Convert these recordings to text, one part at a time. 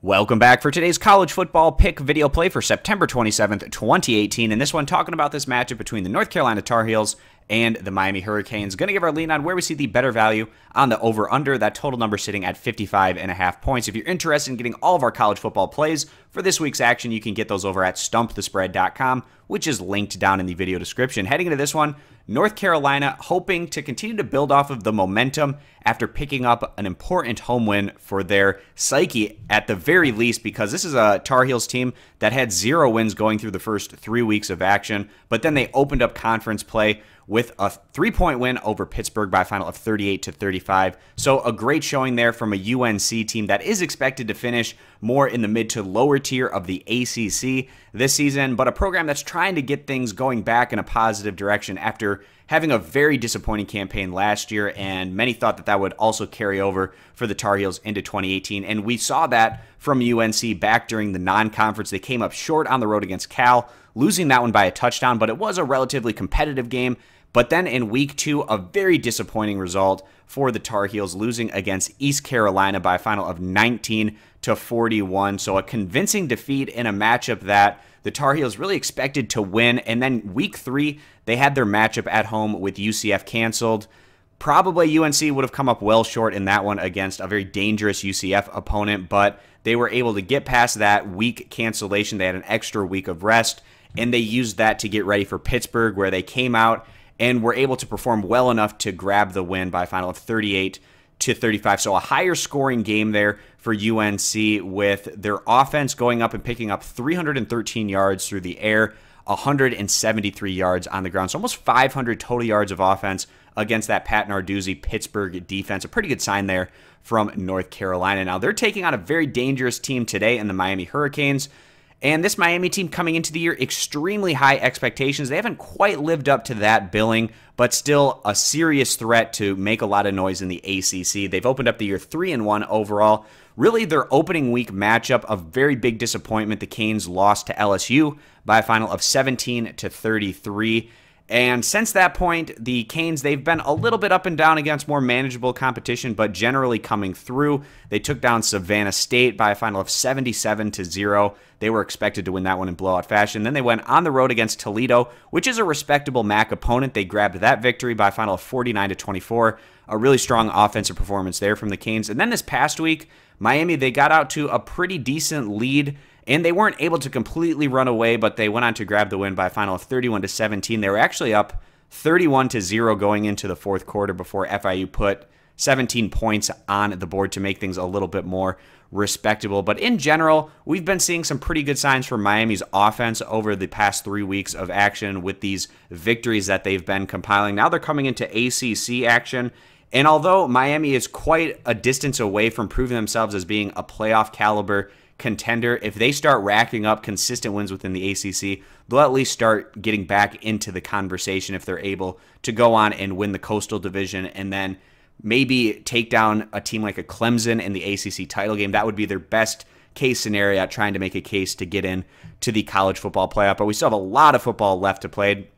Welcome back for today's college football pick video play for September 27th, 2018. And this one talking about this matchup between the North Carolina Tar Heels and the Miami Hurricanes. Going to give our lean on where we see the better value on the over-under. That total number sitting at 55.5 points. If you're interested in getting all of our college football plays for this week's action, you can get those over at stumpthespread.com, which is linked down in the video description. Heading into this one, North Carolina hoping to continue to build off of the momentum after picking up an important home win for their psyche at the very least, because this is a Tar Heels team that had 0 wins going through the first 3 weeks of action, but then they opened up conference play with a 3-point win over Pittsburgh by a final of 38-35. So a great showing there from a UNC team that is expected to finish more in the mid to lower tier of the ACC this season, but a program that's trying to get things going back in a positive direction after having a very disappointing campaign last year, and many thought that that would also carry over for the Tar Heels into 2018. And we saw that from UNC back during the non-conference. They came up short on the road against Cal, losing that one by a touchdown, but it was a relatively competitive game. But then in week 2, a very disappointing result for the Tar Heels, losing against East Carolina by a final of 19-41. So a convincing defeat in a matchup that the Tar Heels really expected to win. And then week 3, they had their matchup at home with UCF canceled. Probably UNC would have come up well short in that one against a very dangerous UCF opponent, but they were able to get past that week cancellation. They had an extra week of rest, and they used that to get ready for Pittsburgh, where they came out and were able to perform well enough to grab the win by a final of 38-35. So a higher scoring game there for UNC, with their offense going up and picking up 313 yards through the air, 173 yards on the ground. So almost 500 total yards of offense against that Pat Narduzzi Pittsburgh defense. A pretty good sign there from North Carolina. Now they're taking on a very dangerous team today in the Miami Hurricanes. And this Miami team coming into the year, extremely high expectations. They haven't quite lived up to that billing, but still a serious threat to make a lot of noise in the ACC. They've opened up the year 3-1 overall. Really, their opening week matchup, a very big disappointment. The Canes lost to LSU by a final of 17-33. And since that point, the Canes, they've been a little bit up and down against more manageable competition, but generally coming through. They took down Savannah State by a final of 77-0. They were expected to win that one in blowout fashion. Then they went on the road against Toledo, which is a respectable MAC opponent. They grabbed that victory by a final of 49-24. A really strong offensive performance there from the Canes. And then this past week, Miami, they got out to a pretty decent lead, and they weren't able to completely run away, but they went on to grab the win by a final of 31-17. They were actually up 31-0 going into the fourth quarter before FIU put 17 points on the board to make things a little bit more respectable. But in general, we've been seeing some pretty good signs from Miami's offense over the past 3 weeks of action with these victories that they've been compiling. Now they're coming into ACC action. And although Miami is quite a distance away from proving themselves as being a playoff caliber contender, if they start racking up consistent wins within the ACC, they'll at least start getting back into the conversation if they're able to go on and win the Coastal Division and then maybe take down a team like a Clemson in the ACC title game. That would be their best case scenario, trying to make a case to get in to the college football playoff. But we still have a lot of football left to play.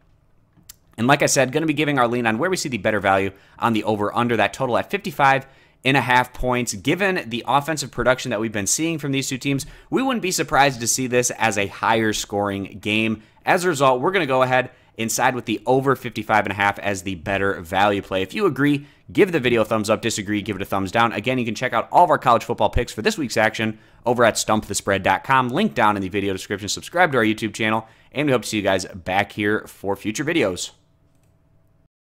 And like I said, going to be giving our lean on where we see the better value on the over-under, that total at 55.5 points. Given the offensive production that we've been seeing from these two teams, we wouldn't be surprised to see this as a higher scoring game. As a result, we're going to go ahead and side with the over 55.5 as the better value play. If you agree, give the video a thumbs up. Disagree, give it a thumbs down. Again, you can check out all of our college football picks for this week's action over at stumpthespread.com. Link down in the video description. Subscribe to our YouTube channel, and we hope to see you guys back here for future videos.